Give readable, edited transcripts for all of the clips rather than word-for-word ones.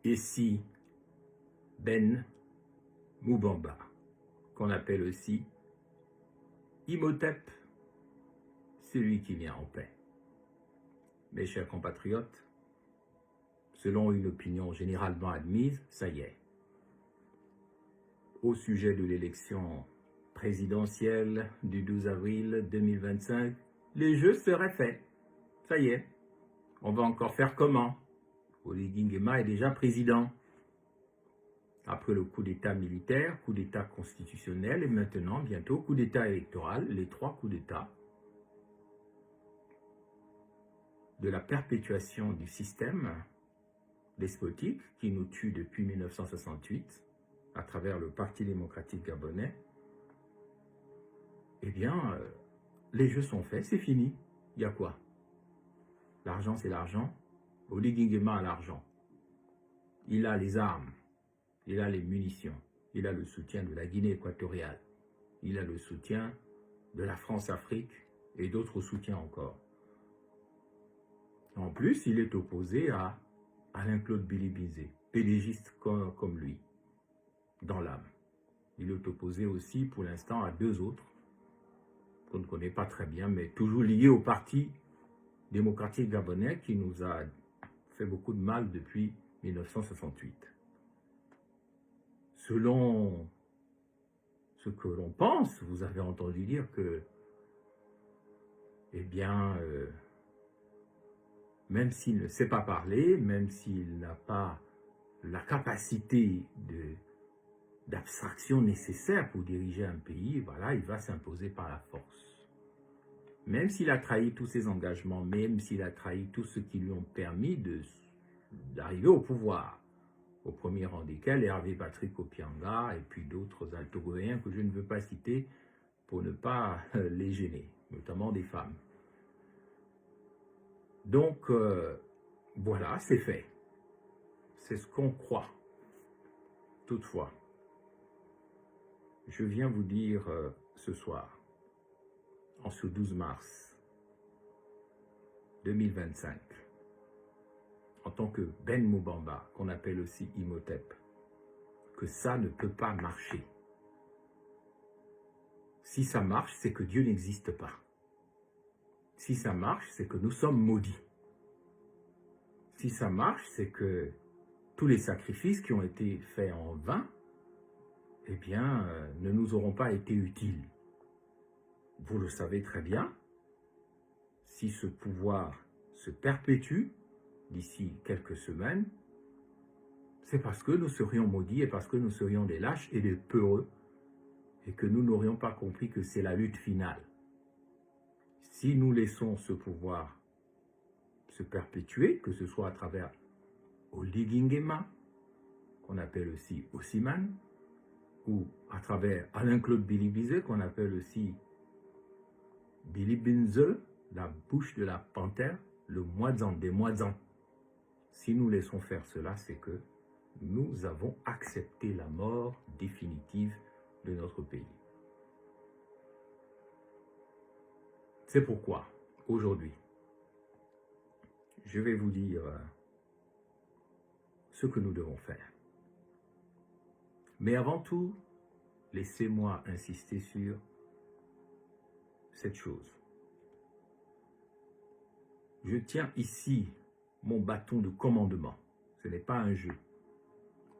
Ici, Ben Moubamba, qu'on appelle aussi Imhotep, celui qui vient en paix. Mes chers compatriotes, selon une opinion généralement admise, ça y est. Au sujet de l'élection présidentielle du 12 avril 2025, les jeux seraient faits. Ça y est. On va encore faire comment? Oligui Nguema est déjà président. Après le coup d'État militaire, coup d'État constitutionnel et maintenant, bientôt, coup d'État électoral, les 3 coups d'État de la perpétuation du système despotique qui nous tue depuis 1968 à travers le Parti démocratique gabonais, eh bien, les jeux sont faits, c'est fini. Il y a quoi? L'argent, c'est l'argent. Oligui Nguema a l'argent. Il a les armes. Il a les munitions. Il a le soutien de la Guinée équatoriale. Il a le soutien de la France-Afrique et d'autres soutiens encore. En plus, il est opposé à Alain-Claude Billy-Bizet, pédégiste comme lui, dans l'âme. Il est opposé aussi, pour l'instant, à 2 autres, qu'on ne connaît pas très bien, mais toujours liés au Parti démocratique gabonais qui nous a fait beaucoup de mal depuis 1968. Selon ce que l'on pense, vous avez entendu dire que, eh bien, même s'il ne sait pas parler, même s'il n'a pas la capacité d'abstraction nécessaire pour diriger un pays, voilà, il va s'imposer par la force. Même s'il a trahi tous ses engagements, même s'il a trahi tous ceux qui lui ont permis d'arriver au pouvoir, au premier rang desquels Hervé Patrick Opianga et puis d'autres altogoéens que je ne veux pas citer pour ne pas les gêner, notamment des femmes. Donc, voilà, c'est fait. C'est ce qu'on croit. Toutefois, je viens vous dire ce soir, en ce 12 mars 2025, en tant que Ben Moubamba, qu'on appelle aussi Imhotep, que ça ne peut pas marcher. Si ça marche, c'est que Dieu n'existe pas. Si ça marche, c'est que nous sommes maudits. Si ça marche, c'est que tous les sacrifices qui ont été faits en vain, eh bien, ne nous auront pas été utiles. Vous le savez très bien, si ce pouvoir se perpétue d'ici quelques semaines, c'est parce que nous serions maudits et parce que nous serions des lâches et des peureux et que nous n'aurions pas compris que c'est la lutte finale. Si nous laissons ce pouvoir se perpétuer, que ce soit à travers Oligui Nguema, qu'on appelle aussi Ossiman, ou à travers Alain-Claude Billy-Bizet, qu'on appelle aussi Billy Binze, la bouche de la panthère, le moisan des moisans. Si nous laissons faire cela, c'est que nous avons accepté la mort définitive de notre pays. C'est pourquoi, aujourd'hui, je vais vous dire ce que nous devons faire. Mais avant tout, laissez-moi insister sur cette chose. Je tiens ici mon bâton de commandement. Ce n'est pas un jeu.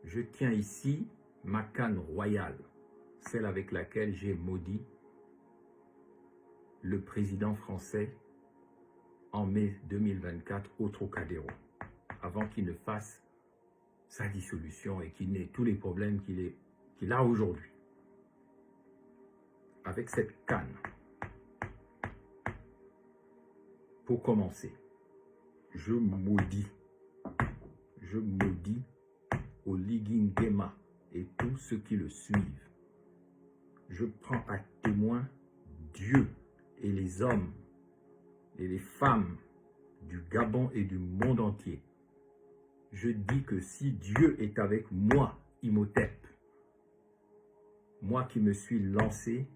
Je tiens ici ma canne royale, celle avec laquelle j'ai maudit le président français en mai 2024 au Trocadéro, avant qu'il ne fasse sa dissolution et qu'il n'ait tous les problèmes qu'il a aujourd'hui. Avec cette canne, pour commencer, je maudis Oligui Nguema et tous ceux qui le suivent. Je prends à témoin Dieu et les hommes et les femmes du Gabon et du monde entier. Je dis que si Dieu est avec moi, Imhotep, moi qui me suis lancé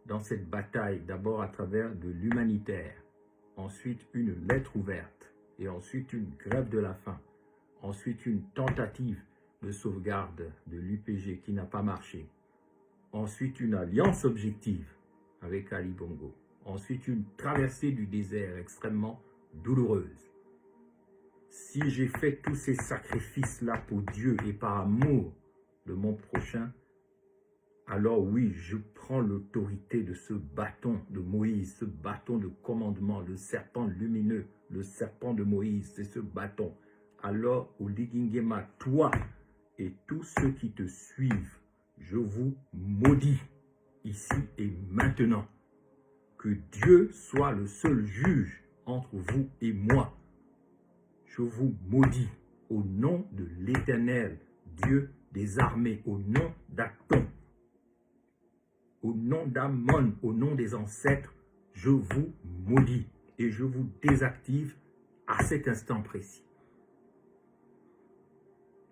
dans cette bataille, d'abord à travers de l'humanitaire, ensuite une lettre ouverte, et ensuite une grève de la faim, Ensuite, une tentative de sauvegarde de l'UPG qui n'a pas marché. Ensuite, une alliance objective avec Ali Bongo. Ensuite, une traversée du désert extrêmement douloureuse. Si j'ai fait tous ces sacrifices-là pour Dieu et par amour de mon prochain, alors oui, je prends l'autorité de ce bâton de Moïse, ce bâton de commandement, le serpent lumineux, le serpent de Moïse, c'est ce bâton. Alors, Oligingema, toi et tous ceux qui te suivent, je vous maudis ici et maintenant. Que Dieu soit le seul juge entre vous et moi. Je vous maudis au nom de l'Éternel, Dieu des armées, au nom d'Aton, au nom d'Amon, au nom des ancêtres, je vous maudis et je vous désactive à cet instant précis.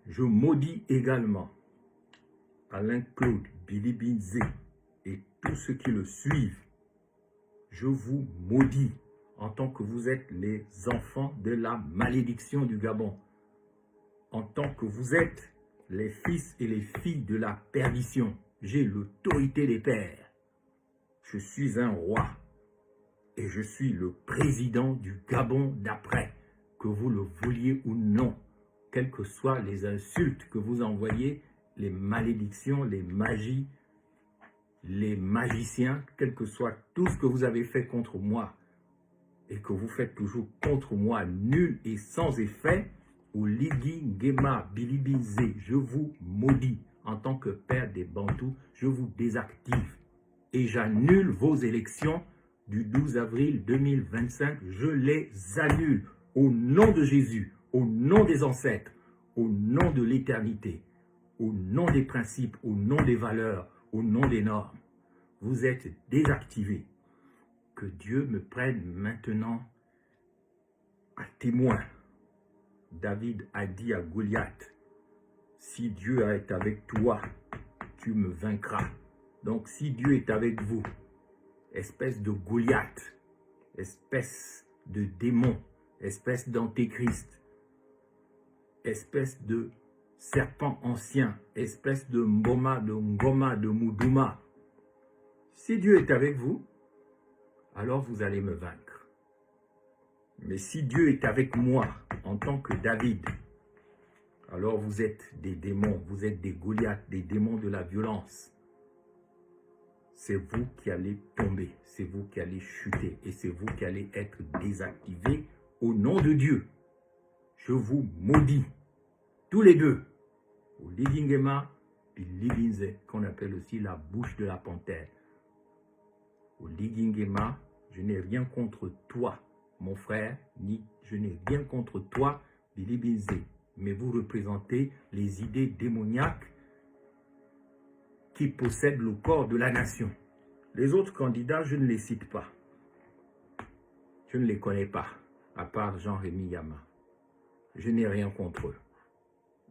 Je maudis également Alain-Claude Bilibinzé et tous ceux qui le suivent. Je vous maudis en tant que vous êtes les enfants de la malédiction du Gabon, en tant que vous êtes les fils et les filles de la perdition. J'ai l'autorité des pères. Je suis un roi et je suis le président du Gabon d'après, que vous le vouliez ou non, quelles que soient les insultes que vous envoyez, les malédictions, les magies, les magiciens, quel que soit tout ce que vous avez fait contre moi et que vous faites toujours contre moi, nul et sans effet, Oligingema Bilibinzé, je vous maudis en tant que père des Bantous, je vous désactive et j'annule vos élections du 12 avril 2025, je les annule au nom de Jésus, au nom des ancêtres, au nom de l'éternité, au nom des principes, au nom des valeurs, au nom des normes. Vous êtes désactivés. Que Dieu me prenne maintenant à témoin. David a dit à Goliath, si Dieu est avec toi, tu me vaincras. Donc si Dieu est avec vous, espèce de Goliath, espèce de démon, espèce d'antéchrist, espèce de serpent ancien, espèce de Mboma, de Ngoma, de Moudouma, si Dieu est avec vous, alors vous allez me vaincre. Mais si Dieu est avec moi en tant que David, alors vous êtes des démons, vous êtes des Goliaths, des démons de la violence. C'est vous qui allez tomber, c'est vous qui allez chuter et c'est vous qui allez être désactivés au nom de Dieu. Je vous maudis, tous les deux, au Ligingema et Libinze, qu'on appelle aussi la bouche de la panthère. Au Ligingema, je n'ai rien contre toi, mon frère, ni je n'ai rien contre toi, Bilibinze, mais vous représentez les idées démoniaques qui possèdent le corps de la nation. Les autres candidats, je ne les cite pas. Je ne les connais pas, à part Jean-Rémy Yama. Je n'ai rien contre eux.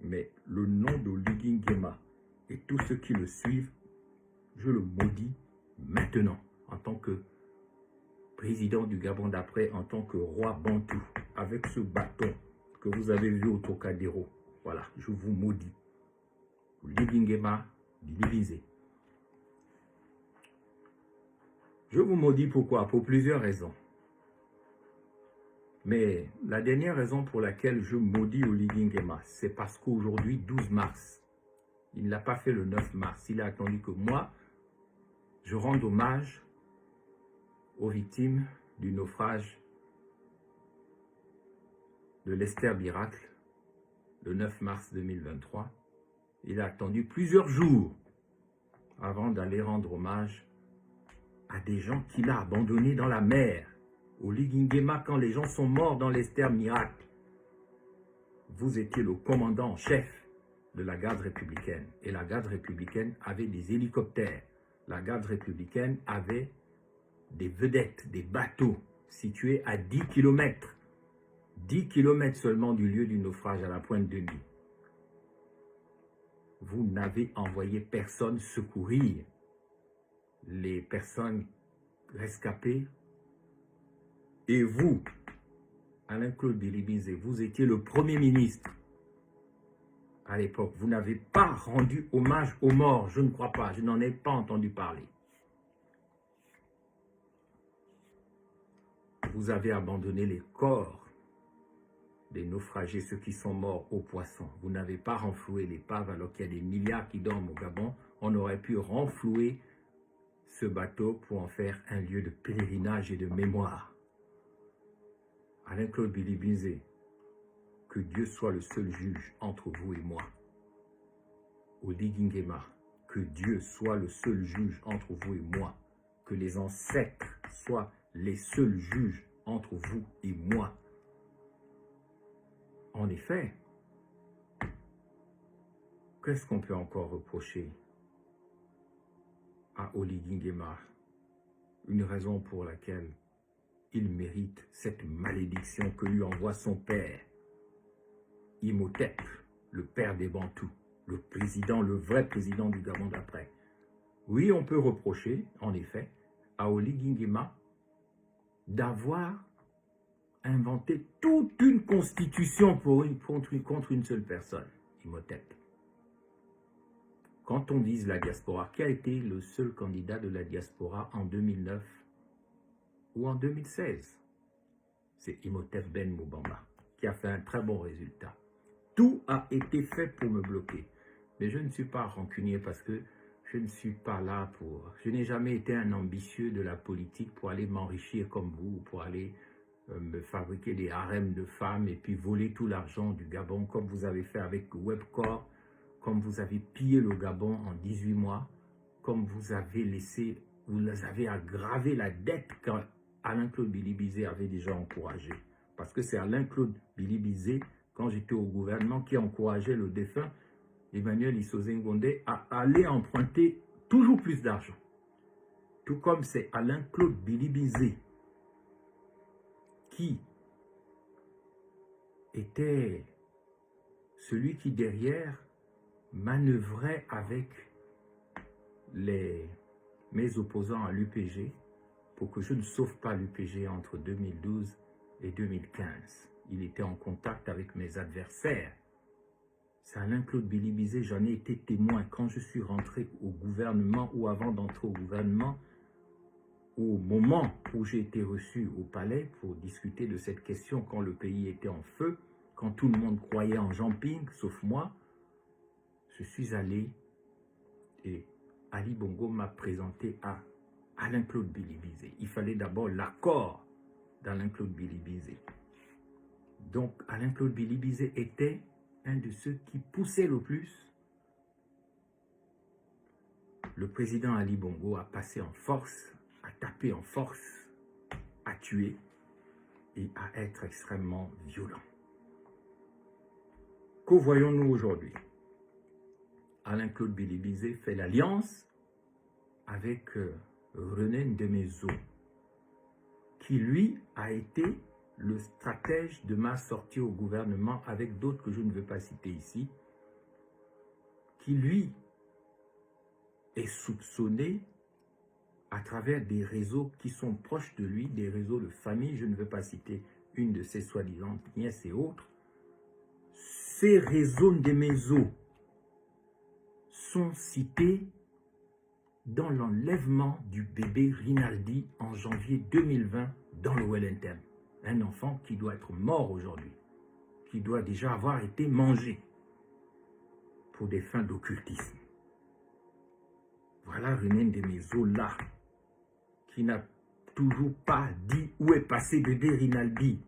Mais le nom de Ligingema et tous ceux qui le suivent, je le maudis maintenant, en tant que président du Gabon d'après, en tant que roi bantou, avec ce bâton que vous avez vu au Trocadéro. Voilà, je vous maudis. Ligingema, Bilibinze. Je vous maudis pourquoi? Pour plusieurs raisons. Mais la dernière raison pour laquelle je maudis Oligingema, c'est parce qu'aujourd'hui, 12 mars, il ne l'a pas fait le 9 mars, il a attendu que moi, je rende hommage aux victimes du naufrage de l'Esther Miracle, le 9 mars 2023. Il a attendu plusieurs jours avant d'aller rendre hommage à des gens qu'il a abandonnés dans la mer. Au Ligingema, quand les gens sont morts dans l'Esther Miracle, vous étiez le commandant en chef de la garde républicaine. Et la garde républicaine avait des hélicoptères. La garde républicaine avait des vedettes, des bateaux situés à 10 km. 10 km seulement du lieu du naufrage à la pointe de nuit. Vous n'avez envoyé personne secourir les personnes rescapées. Et vous, Alain-Claude Bilibinze, vous étiez le Premier ministre. à l'époque. Vous n'avez pas rendu hommage aux morts, je ne crois pas, je n'en ai pas entendu parler. Vous avez abandonné les corps des naufragés, ceux qui sont morts aux poissons. Vous n'avez pas renfloué l'épave alors qu'il y a des milliards qui dorment au Gabon. On aurait pu renflouer ce bateau pour en faire un lieu de pèlerinage et de mémoire. Alain-Claude Bilibizé, que Dieu soit le seul juge entre vous et moi. Oligui Nguema, que Dieu soit le seul juge entre vous et moi. Que les ancêtres soient les seuls juges entre vous et moi. En effet, qu'est-ce qu'on peut encore reprocher à Oligui Nguema? Une raison pour laquelle il mérite cette malédiction que lui envoie son père, Imhotep, le père des Bantous, le président, le vrai président du Gabon d'après. Oui, on peut reprocher, en effet, à Oligui Nguema d'avoir inventé toute une constitution contre une seule personne, Imhotep. Quand on dit la diaspora, qui a été le seul candidat de la diaspora en 2009 ou en 2016? C'est Imhotep Ben Moubamba, qui a fait un très bon résultat. Tout a été fait pour me bloquer. Mais je ne suis pas rancunier parce que je ne suis pas là pour... Je n'ai jamais été un ambitieux de la politique pour aller m'enrichir comme vous, pour aller me fabriquer des harems de femmes et puis voler tout l'argent du Gabon, comme vous avez fait avec Webcor, comme vous avez pillé le Gabon en 18 mois, comme vous avez laissé, vous avez aggravé la dette quand Alain-Claude Bilibizé avait déjà encouragé. Parce que c'est Alain-Claude Bilibizé, quand j'étais au gouvernement, qui encourageait le défunt Emmanuel Issoze Ngondé à aller emprunter toujours plus d'argent. Tout comme c'est Alain-Claude Bilibizé qui était celui qui derrière manœuvrait avec mes opposants à l'UPG pour que je ne sauve pas l'UPG entre 2012 et 2015. Il était en contact avec mes adversaires. C'est Alain-Claude Bilibizé, j'en ai été témoin quand je suis rentré au gouvernement ou avant d'entrer au gouvernement, au moment où j'ai été reçu au palais pour discuter de cette question quand le pays était en feu, quand tout le monde croyait en Jean-Ping, sauf moi. Je suis allé et Ali Bongo m'a présenté à Alain-Claude Bilibizé. Il fallait d'abord l'accord d'Alain-Claude Bilibizé. Donc Alain-Claude Bilibizé était un de ceux qui poussait le plus. Le président Ali Bongo a passé en force, a tapé en force, à tuer et à être extrêmement violent. Que voyons-nous aujourd'hui? Alain-Claude Bilibizé fait l'alliance avec René Ndemezo, qui lui a été le stratège de ma sortie au gouvernement avec d'autres que je ne veux pas citer ici, qui lui est soupçonné à travers des réseaux qui sont proches de lui, des réseaux de famille, je ne veux pas citer une de ses soi-disant nièces et autres. Ces réseaux Ndemezo sont cités dans l'enlèvement du bébé Rinaldi en janvier 2020 dans le Wellington. Un enfant qui doit être mort aujourd'hui, qui doit déjà avoir été mangé pour des fins d'occultisme. Voilà René Ndemezo là, qui n'a toujours pas dit où est passé bébé Rinaldi.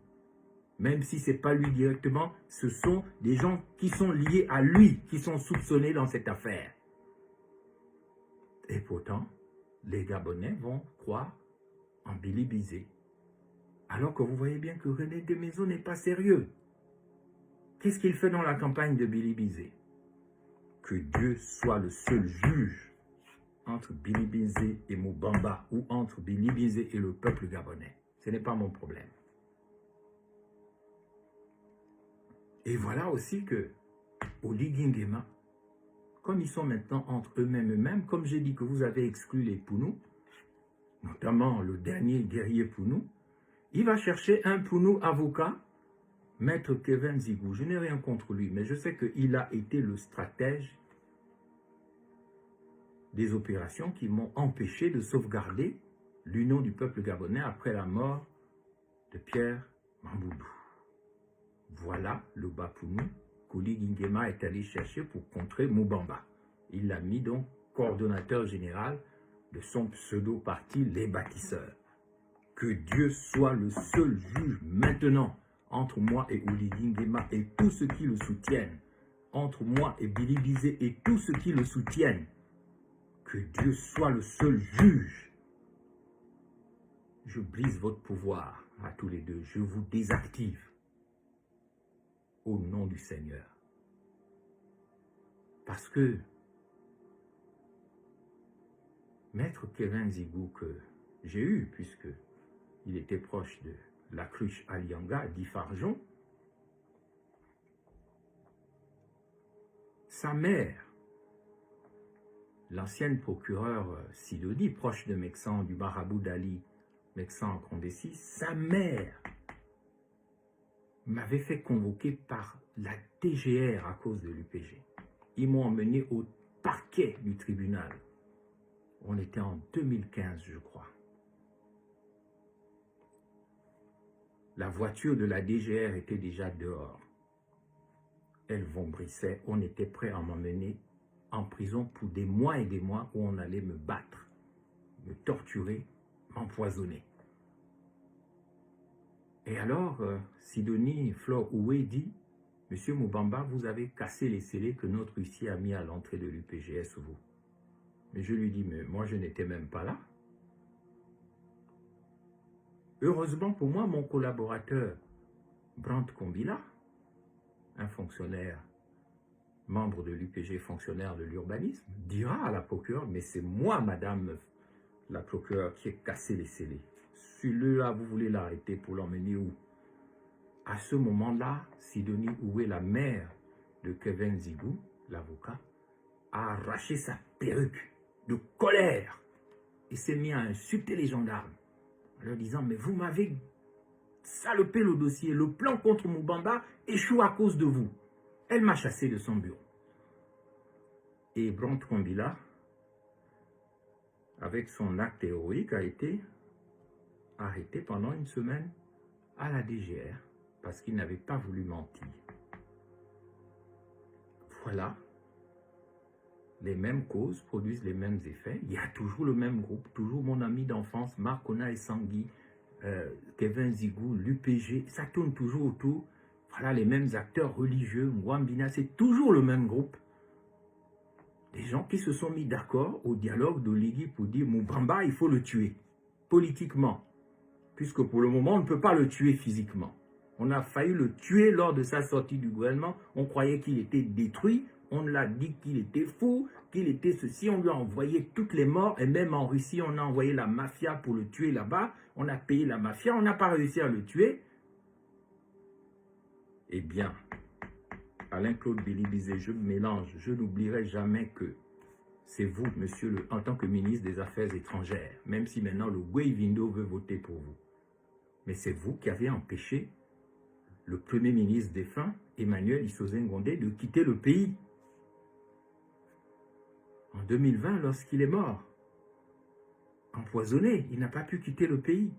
Même si ce n'est pas lui directement, ce sont des gens qui sont liés à lui, qui sont soupçonnés dans cette affaire. Et pourtant, les Gabonais vont croire en Bilibizé. Alors que vous voyez bien que René Ndemezo n'est pas sérieux. Qu'est-ce qu'il fait dans la campagne de Bilibizé? Que Dieu soit le seul juge entre Bilibizé et Moubamba ou entre Bilibizé et le peuple gabonais. Ce n'est pas mon problème. Et voilà aussi que Oligui Nguema, comme ils sont maintenant entre eux-mêmes, comme j'ai dit que vous avez exclu les Pounou, notamment le dernier guerrier Pounou, il va chercher un Pounou avocat, Maître Kevin Zigou, je n'ai rien contre lui, mais je sais qu'il a été le stratège des opérations qui m'ont empêché de sauvegarder l'union du peuple gabonais après la mort de Pierre Mamboudou. Voilà le Bapounou qu'Oli Nguema est allé chercher pour contrer Moubamba. Il l'a mis donc coordonnateur général de son pseudo-parti Les Bâtisseurs. Que Dieu soit le seul juge maintenant entre moi et Oli Nguema et tous ceux qui le soutiennent, entre moi et Billy Bizet et tous ceux qui le soutiennent. Que Dieu soit le seul juge. Je brise votre pouvoir à tous les deux. Je vous désactive au nom du Seigneur. Parce que Maître Kevin Zigou que j'ai eu, puisque il était proche de la cruche Alianga d'Ifarjon, sa mère, l'ancienne procureure Sidoni, proche de Meksan, du marabout d'Ali, Meksan en Condé-6, sa mère m'avait fait convoquer par la DGR à cause de l'UPG. Ils m'ont emmené au parquet du tribunal. On était en 2015, je crois. La voiture de la DGR était déjà dehors. Elle vombrissait. On était prêt à m'emmener en prison pour des mois et des mois où on allait me battre, me torturer, m'empoisonner. Et alors, Sidonie Flore Oué dit, « Monsieur Moubamba, vous avez cassé les scellés que notre huissier a mis à l'entrée de l'UPGS, vous. » Mais je lui dis, « Mais moi, je n'étais même pas là. » Heureusement pour moi, mon collaborateur, Brandt Kombila, un fonctionnaire, membre de l'UPG, fonctionnaire de l'urbanisme, dira à la procureure, « Mais c'est moi, madame la procureure, qui ai cassé les scellés. Celui-là, vous voulez l'arrêter pour l'emmener où ?» À ce moment-là, Sidonie Oué, la mère de Kevin Zigou, l'avocat, a arraché sa perruque de colère et s'est mis à insulter les gendarmes en leur disant « Mais vous m'avez salopé le dossier, le plan contre Moubamba échoue à cause de vous. » Elle m'a chassé de son bureau. Et Brandt Kombila, avec son acte héroïque, a été arrêté pendant une semaine à la DGR parce qu'il n'avait pas voulu mentir. Voilà. Les mêmes causes produisent les mêmes effets. Il y a toujours le même groupe, toujours mon ami d'enfance, Marc Ona et Sangui, Kevin Zigou, l'UPG, ça tourne toujours autour. Voilà, les mêmes acteurs religieux, Mwambina, c'est toujours le même groupe. Des gens qui se sont mis d'accord au dialogue d'Oligui pour dire Moubamba, il faut le tuer, politiquement. Puisque pour le moment, on ne peut pas le tuer physiquement. On a failli le tuer lors de sa sortie du gouvernement. On croyait qu'il était détruit. On l'a dit qu'il était fou, qu'il était ceci. On lui a envoyé toutes les morts. Et même en Russie, on a envoyé la mafia pour le tuer là-bas. On a payé la mafia. On n'a pas réussi à le tuer. Eh bien, Alain-Claude Billy-Bizet, je mélange. Je n'oublierai jamais que c'est vous, monsieur, en tant que ministre des Affaires étrangères, même si maintenant le Guaivindo veut voter pour vous. Mais c'est vous qui avez empêché le Premier ministre défunt, Emmanuel Isozen-Gondé, de quitter le pays. En 2020, lorsqu'il est mort, empoisonné, il n'a pas pu quitter le pays.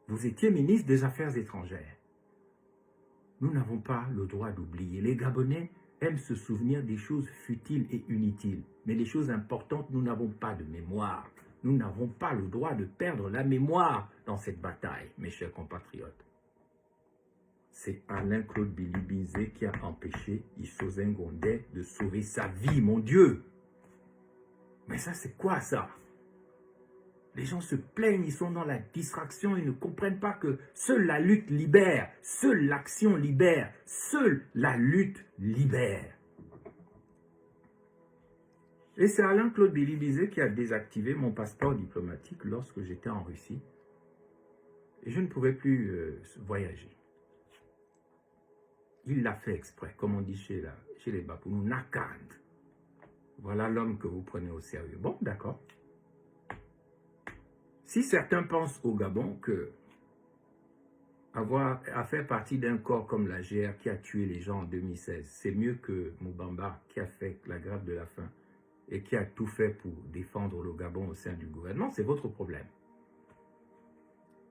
Vous étiez ministre des Affaires étrangères. Nous n'avons pas le droit d'oublier. Les Gabonais aiment se souvenir des choses futiles et inutiles. Mais les choses importantes, nous n'avons pas de mémoire. Nous n'avons pas le droit de perdre la mémoire dans cette bataille, mes chers compatriotes. C'est Alain-Claude Billy-Bizet qui a empêché Isozen-Gondé de sauver sa vie, mon Dieu. Mais ça, c'est quoi ça? Les gens se plaignent, ils sont dans la distraction, ils ne comprennent pas que seule la lutte libère, seule l'action libère, seule la lutte libère. Et c'est Alain-Claude Billy-Bizet qui a désactivé mon passeport diplomatique lorsque j'étais en Russie. Et je ne pouvais plus voyager. Il l'a fait exprès, comme on dit chez les Bapounou, nakad. Voilà l'homme que vous prenez au sérieux. Bon, d'accord. Si certains pensent au Gabon que à faire partie d'un corps comme la GR qui a tué les gens en 2016, c'est mieux que Moubamba qui a fait la grève de la faim et qui a tout fait pour défendre le Gabon au sein du gouvernement, c'est votre problème.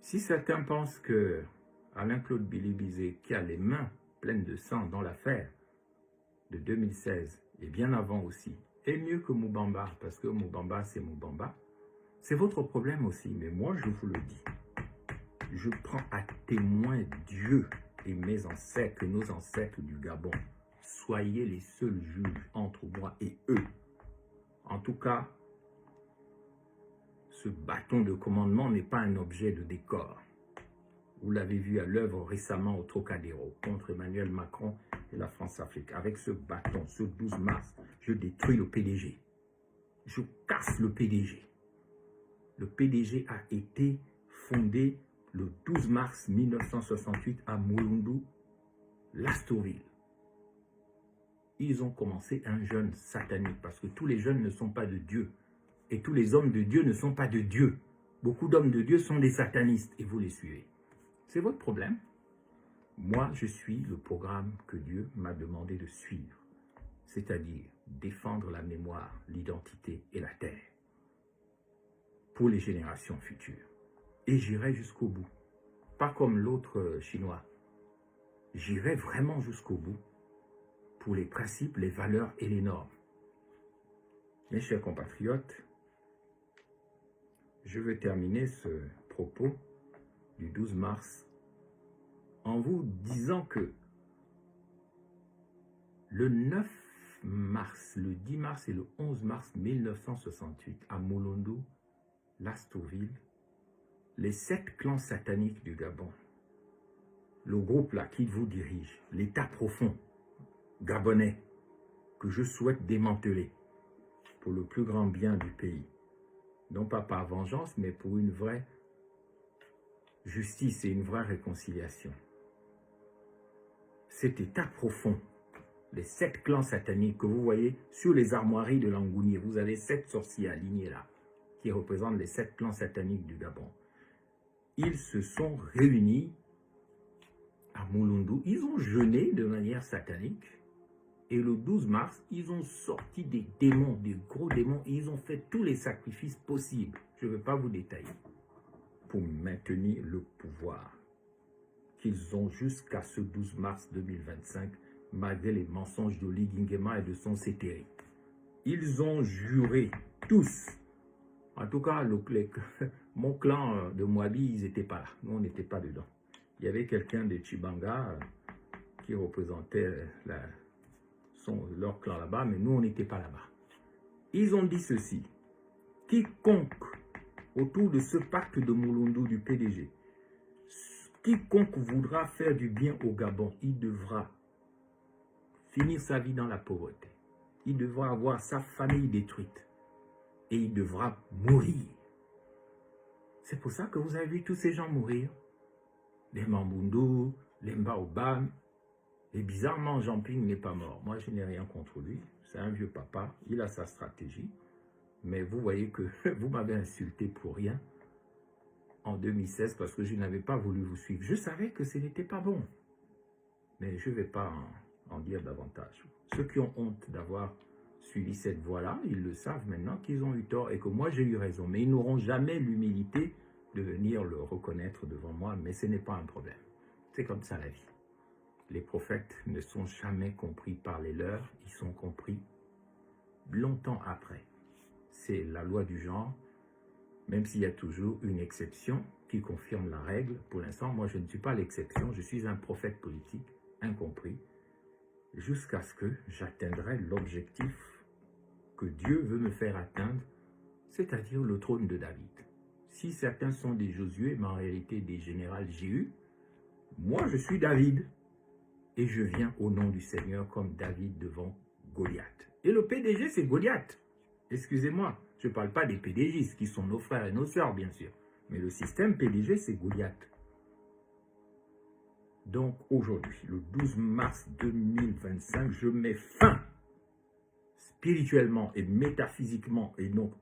Si certains pensent que Alain-Claude Billy-Bizet, qui a les mains pleines de sang dans l'affaire de 2016, et bien avant aussi, est mieux que Moubamba, parce que Moubamba, c'est Moubamba, c'est votre problème aussi. Mais moi, je vous le dis, je prends à témoin Dieu et mes ancêtres, et nos ancêtres du Gabon. Soyez les seuls juges entre moi et eux. En tout cas, ce bâton de commandement n'est pas un objet de décor. Vous l'avez vu à l'œuvre récemment au Trocadéro contre Emmanuel Macron et la France-Afrique. Avec ce bâton, ce 12 mars, je détruis le PDG. Je casse le PDG. Le PDG a été fondé le 12 mars 1968 à Mulundu, Lastoville. Ils ont commencé un jeûne satanique parce que tous les jeunes ne sont pas de Dieu. Et tous les hommes de Dieu ne sont pas de Dieu. Beaucoup d'hommes de Dieu sont des satanistes et vous les suivez. C'est votre problème. Moi, je suis le programme que Dieu m'a demandé de suivre. C'est-à-dire défendre la mémoire, l'identité et la terre pour les générations futures. Et j'irai jusqu'au bout. Pas comme l'autre Chinois. J'irai vraiment jusqu'au bout pour les principes, les valeurs et les normes. Mes chers compatriotes, je vais terminer ce propos du 12 mars en vous disant que le 9 mars, le 10 mars et le 11 mars 1968, à Mulundu, Lastoville, les 7 clans sataniques du Gabon, le groupe là qui vous dirige, l'État profond gabonais, que je souhaite démanteler pour le plus grand bien du pays, non pas par vengeance, mais pour une vraie justice et une vraie réconciliation. Cet État profond, les 7 clans sataniques que vous voyez sur les armoiries de Langounier, vous avez 7 sorciers alignés là, qui représentent les 7 clans sataniques du Gabon. Ils se sont réunis à Mulundu, ils ont jeûné de manière satanique, et le 12 mars, ils ont sorti des démons, des gros démons, et ils ont fait tous les sacrifices possibles, je ne vais pas vous détailler, pour maintenir le pouvoir qu'ils ont jusqu'à ce 12 mars 2025, malgré les mensonges de Ly Nguema et de son Cétéri. Ils ont juré, tous, en tout cas, mon clan de Mwabi, ils n'étaient pas là, nous on n'était pas dedans. Il y avait quelqu'un de Chibanga qui représentait leur clan là-bas, mais nous on n'était pas là-bas. Ils ont dit ceci, quiconque autour de ce pacte de Mulundu du PDG, quiconque voudra faire du bien au Gabon, il devra finir sa vie dans la pauvreté. Il devra avoir sa famille détruite. Et il devra mourir. C'est pour ça que vous avez vu tous ces gens mourir. Les Mambundu, les Mbaobam. Et bizarrement, Jean Ping n'est pas mort. Moi, je n'ai rien contre lui. C'est un vieux papa. Il a sa stratégie. Mais vous voyez que vous m'avez insulté pour rien en 2016 parce que je n'avais pas voulu vous suivre. Je savais que ce n'était pas bon. Mais je ne vais pas en dire davantage. Ceux qui ont honte d'avoir suivi cette voie-là, ils le savent maintenant qu'ils ont eu tort et que moi j'ai eu raison. Mais ils n'auront jamais l'humilité de venir le reconnaître devant moi, mais ce n'est pas un problème. C'est comme ça la vie. Les prophètes ne sont jamais compris par les leurs, ils sont compris longtemps après. C'est la loi du genre, même s'il y a toujours une exception qui confirme la règle. Pour l'instant, moi je ne suis pas l'exception, je suis un prophète politique, incompris, jusqu'à ce que j'atteindrai l'objectif que Dieu veut me faire atteindre, c'est-à-dire le trône de David. Si certains sont des Josué, mais en réalité des générales Jéhu, moi je suis David. Et je viens au nom du Seigneur comme David devant Goliath. Et le PDG, c'est Goliath. Excusez-moi, je ne parle pas des PDG, qui sont nos frères et nos sœurs, bien sûr. Mais le système PDG, c'est Goliath. Donc aujourd'hui, le 12 mars 2025, je mets fin spirituellement et métaphysiquement, et donc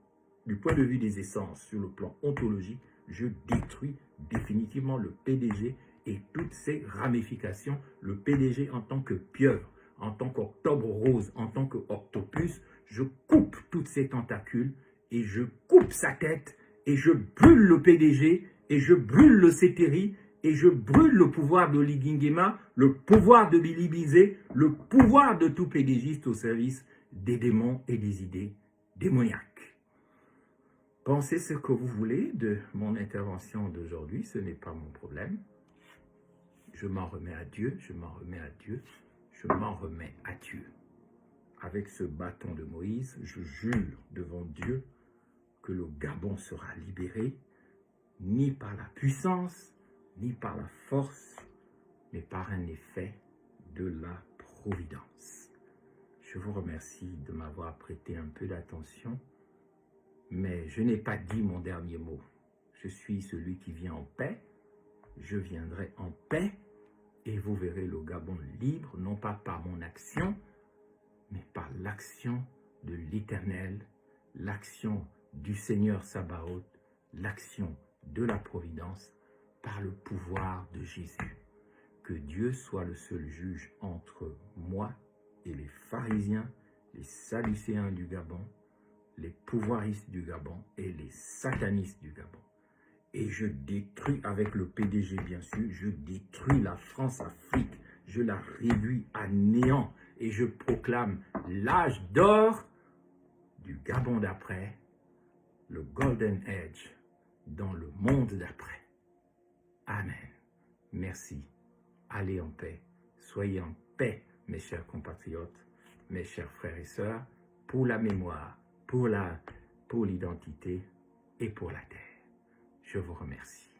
du point de vue des essences sur le plan ontologique, je détruis définitivement le PDG et toutes ses ramifications, le PDG en tant que pieuvre, en tant qu'octobre rose, en tant qu'octopus, je coupe toutes ses tentacules et je coupe sa tête et je brûle le PDG et je brûle le Céteri et je brûle le pouvoir de Ligingema, le pouvoir de Billy Bizet, le pouvoir de tout PDGiste au service des démons et des idées démoniaques. Pensez ce que vous voulez de mon intervention d'aujourd'hui, ce n'est pas mon problème. Je m'en remets à Dieu, je m'en remets à Dieu, je m'en remets à Dieu. Avec ce bâton de Moïse, je jure devant Dieu que le Gabon sera libéré, ni par la puissance, ni par la force, mais par un effet de la providence. Je vous remercie de m'avoir prêté un peu d'attention, mais je n'ai pas dit mon dernier mot. Je suis celui qui vient en paix, je viendrai en paix, et vous verrez le Gabon libre, non pas par mon action, mais par l'action de l'Éternel, l'action du Seigneur Sabaoth, l'action de la providence, par le pouvoir de Jésus. Que Dieu soit le seul juge entre moi et les pharisiens, les sadducéens du Gabon, les pouvoiristes du Gabon et les satanistes du Gabon. Et je détruis, avec le PDG bien sûr, je détruis la France-Afrique, je la réduis à néant et je proclame l'âge d'or du Gabon d'après, le Golden Age dans le monde d'après. Amen. Merci. Allez en paix. Soyez en paix, mes chers compatriotes, mes chers frères et sœurs, pour la mémoire, pour l'identité et pour la terre. Je vous remercie.